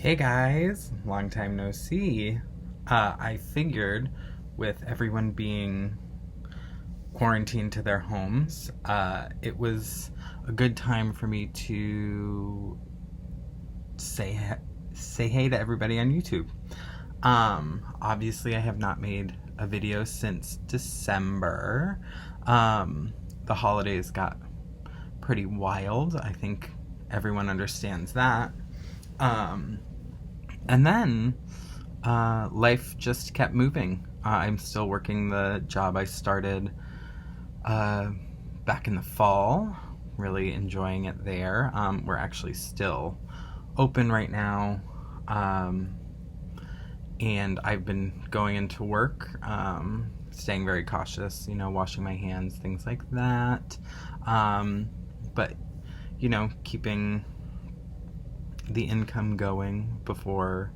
Hey guys, long time no see. I figured with everyone being quarantined to their homes, it was a good time for me to say say hey to everybody on YouTube. Obviously, I have not made a video since December. The holidays got pretty wild. I think everyone understands that. Um, And then life just kept moving. I'm still working the job I started uh, back in the fall, really enjoying it there. We're actually still open right now. Um, and I've been going into work, staying very cautious, washing my hands, things like that. But, keeping the income going before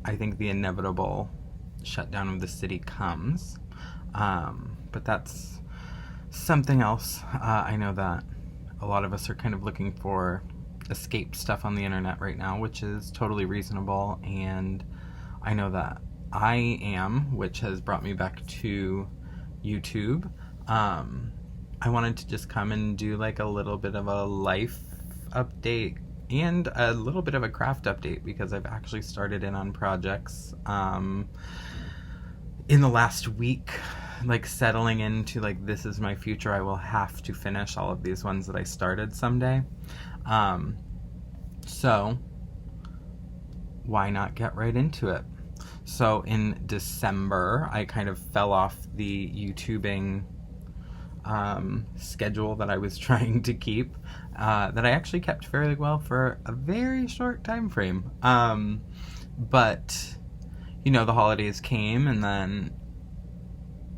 I think the inevitable shutdown of the city comes. But that's something else. I know that a lot of us are kind of looking for escape stuff on the internet right now, which is totally reasonable. And I know that I am, which has brought me back to YouTube. I wanted to just come and do like a little bit of a life update and a little bit of a craft update because I've actually started in on projects in the last week, like settling into like this is my future. I will have to finish all of these ones that I started someday. So why not get right into it? So in December, I kind of fell off the YouTubing schedule that I was trying to keep, that I actually kept fairly well for a very short time frame. But, the holidays came, and then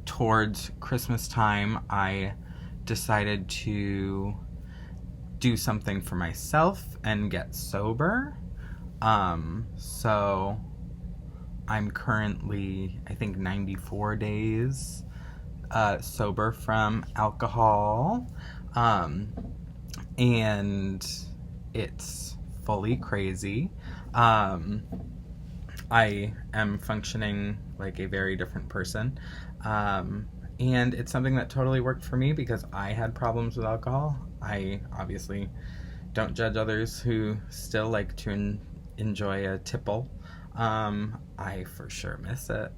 towards Christmas time, I decided to do something for myself and get sober. So I'm currently, I think, 94 days sober from alcohol, and it's fully crazy. I am functioning like a very different person, and it's something that totally worked for me because I had problems with alcohol. I obviously don't judge others who still like to enjoy a tipple. I for sure miss it.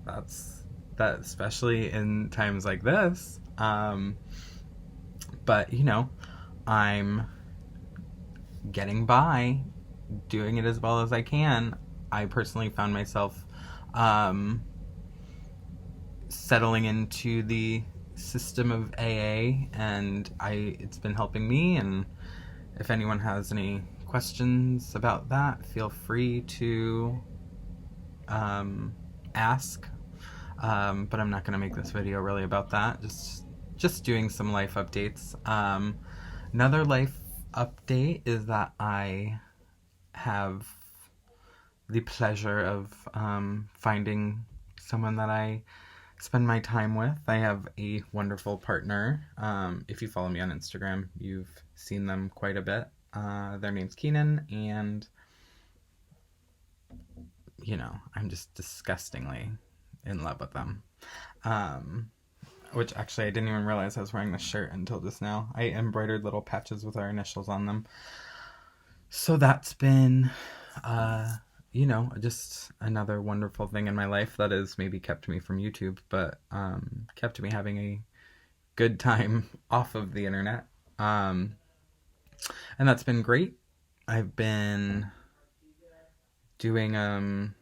That especially in times like this. But I'm getting by, doing it as well as I can. I personally found myself settling into the system of AA, and it's been helping me. And if anyone has any questions about that, feel free to ask. But I'm not going to make this video really about that. Just doing some life updates. Another life update is that I have the pleasure of finding someone that I spend my time with. I have a wonderful partner. If you follow me on Instagram, you've seen them quite a bit. Their name's Keenan, and I'm just disgustingly in love with them. Which actually I didn't even realize I was wearing this shirt until just now. I embroidered little patches with our initials on them. So that's been, just another wonderful thing in my life that has maybe kept me from YouTube, but kept me having a good time off of the internet. And that's been great. I've been doing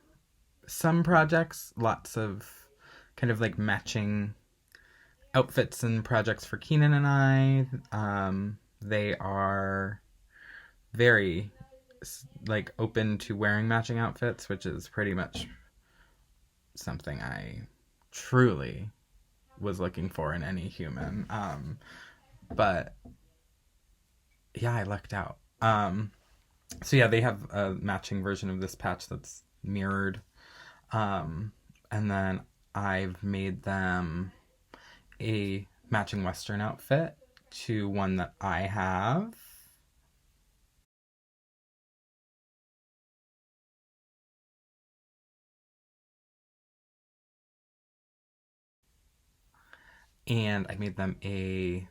some projects, lots of kind of like matching outfits and projects for Keenan and I. They are very like open to wearing matching outfits, which is pretty much something I truly was looking for in any human. But yeah, I lucked out. So yeah, they have a matching version of this patch that's mirrored. And then I've made them a matching Western outfit to one that I have. and I made them a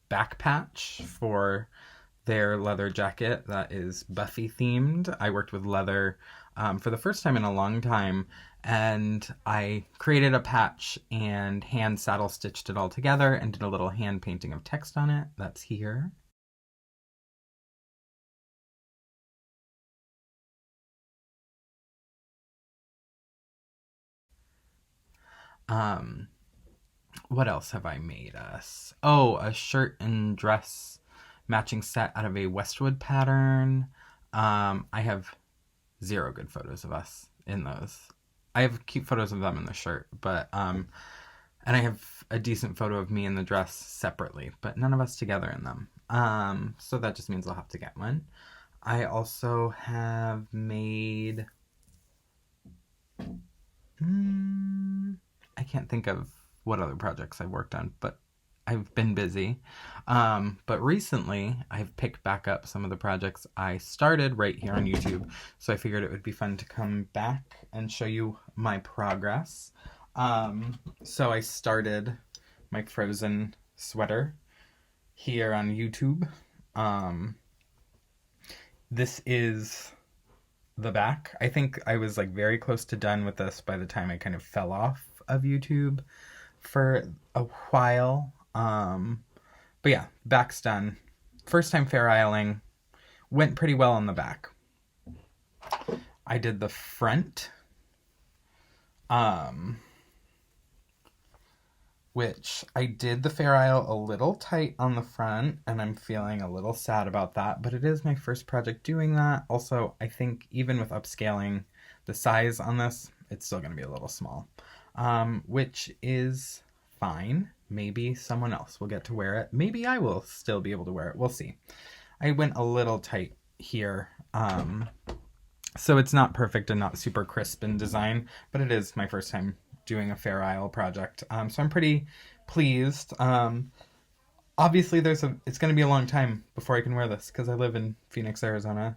back patch for their leather jacket that is Buffy themed. I worked with leather for the first time in a long time, and I created a patch and hand saddle stitched it all together and did a little hand painting of text on it. That's here. Um, what else have I made us? Oh, a shirt and dress matching set out of a Westwood pattern. I have 0 good photos of us in those. I have cute photos of them in the shirt, but and I have a decent photo of me in the dress separately, but none of us together in them. So that just means I'll have to get one. I also have made I can't think of what other projects I've worked on, but I've been busy. But recently, I've picked back up some of the projects I started right here on YouTube, so I figured it would be fun to come back and show you my progress. So I started my Frozen sweater here on YouTube. This is the back. I think I was like very close to done with this by the time I kind of fell off of YouTube for a while. But yeah, back's done. First time Fair Isling. Went pretty well on the back. I did the front. Which I did the Fair Isle a little tight on the front, and I'm feeling a little sad about that, but it is my first project doing that. Also, I think even with upscaling the size on this, it's still going to be a little small, which is fine. Maybe someone else will get to wear it. Maybe I will still be able to wear it. We'll see. I went a little tight here, so it's not perfect and not super crisp in design, but it is my first time doing a Fair Isle project. So I'm pretty pleased. Obviously it's going to be a long time before I can wear this because I live in Phoenix, Arizona,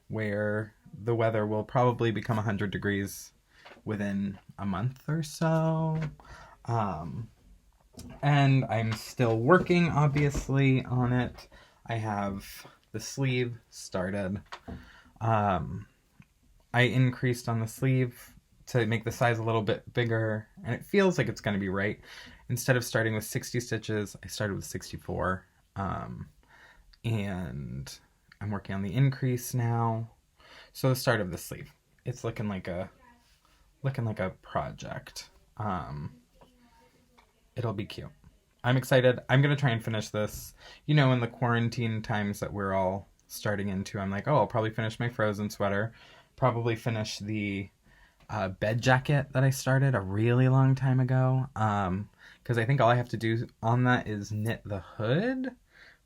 where the weather will probably become 100 degrees within a month or so. And I'm still working, obviously, on it. I have the sleeve started. I increased on the sleeve to make the size a little bit bigger, and it feels like it's going to be right. Instead of starting with 60 stitches, I started with 64, and I'm working on the increase now. So the start of the sleeve, it's looking like a project. It'll be cute. I'm excited. I'm gonna try and finish this. You know, in the quarantine times that we're all starting into, I'm like, oh, I'll probably finish my Frozen sweater, probably finish the bed jacket that I started a really long time ago, because I think all I have to do on that is knit the hood,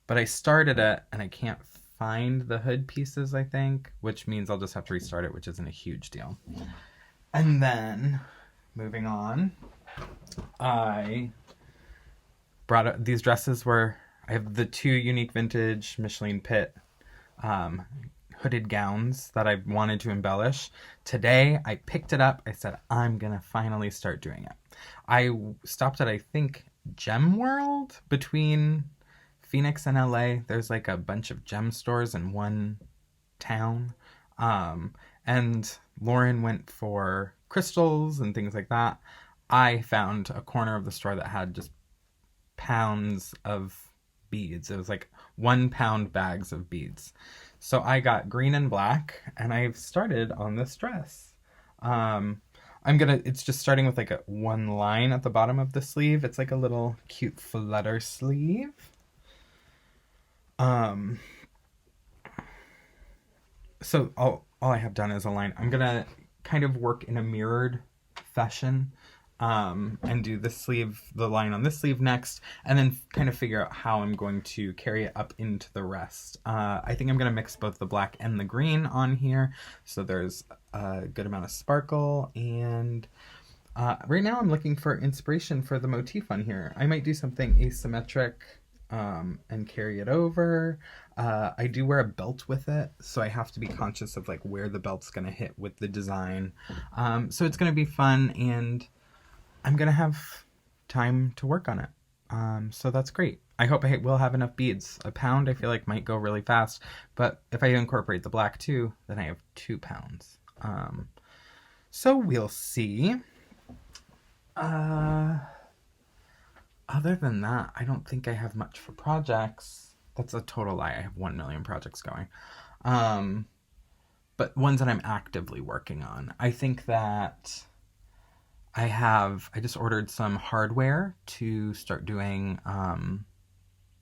but I started it and I can't find the hood pieces, I think, which means I'll just have to restart it, which isn't a huge deal. And then moving on, I brought up these dresses where I have the 2 unique vintage Michelin Pitt hooded gowns that I wanted to embellish. Today, I picked it up. I said, I'm going to finally start doing it. I stopped at, I think, Gem World between Phoenix and LA. There's like a bunch of gem stores in one town. And Lauren went for crystals and things like that. I found a corner of the store that had just pounds of beads. It was like 1 pound bags of beads. So I got green and black, and I've started on this dress. It's just starting with like a 1 line at the bottom of the sleeve. It's like a little cute flutter sleeve. So all I have done is a line. I'm gonna kind of work in a mirrored fashion, and do the line on this sleeve next, and then kind of figure out how I'm going to carry it up into the rest. I think I'm going to mix both the black and the green on here, so there's a good amount of sparkle, and right now I'm looking for inspiration for the motif on here. I might do something asymmetric, and carry it over. I do wear a belt with it, so I have to be conscious of like where the belt's going to hit with the design. So it's going to be fun, and I'm gonna have time to work on it. So that's great. I hope I will have enough beads. A pound I feel like might go really fast, but if I incorporate the black too, then I have 2 pounds. So we'll see. Other than that, I don't think I have much for projects. That's a total lie. I have 1 million projects going. But ones that I'm actively working on. I think that I just ordered some hardware to start doing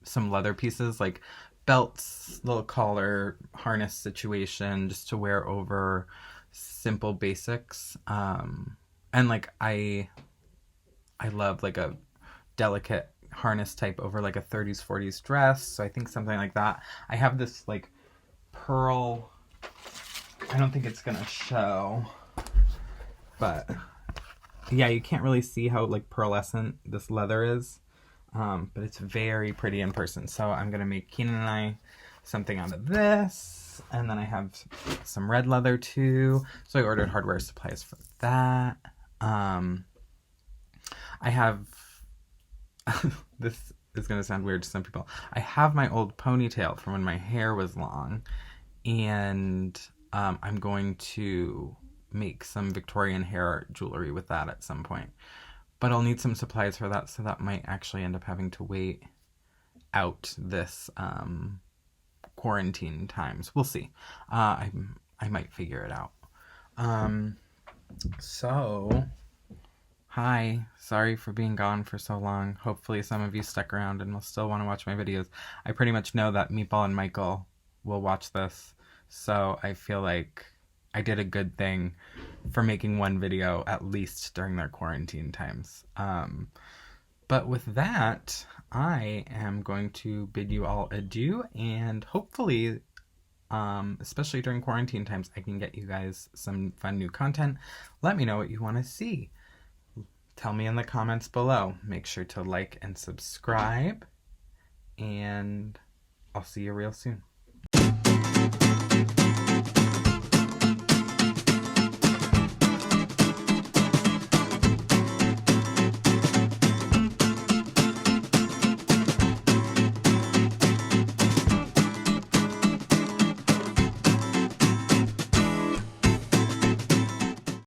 some leather pieces, like belts, little collar, harness situation, just to wear over simple basics. And like I love like a delicate harness type over like a 30s 40s dress, so I think something like that. I have this like pearl, I don't think it's gonna show, but yeah, you can't really see how like pearlescent this leather is, but it's very pretty in person. So I'm gonna make Keenan and I something out of this, and then I have some red leather too, so I ordered hardware supplies for that. I have this is gonna sound weird to some people. I have my old ponytail from when my hair was long, and I'm going to make some Victorian hair jewelry with that at some point. But I'll need some supplies for that, so that might actually end up having to wait out this quarantine times. We'll see. I might figure it out. So, hi. Sorry for being gone for so long. Hopefully some of you stuck around and will still want to watch my videos. I pretty much know that Meatball and Michael will watch this, so I feel like I did a good thing for making one video at least during their quarantine times. But with that, I am going to bid you all adieu, and hopefully, especially during quarantine times, I can get you guys some fun new content. Let me know what you want to see. Tell me in the comments below. Make sure to like and subscribe, and I'll see you real soon.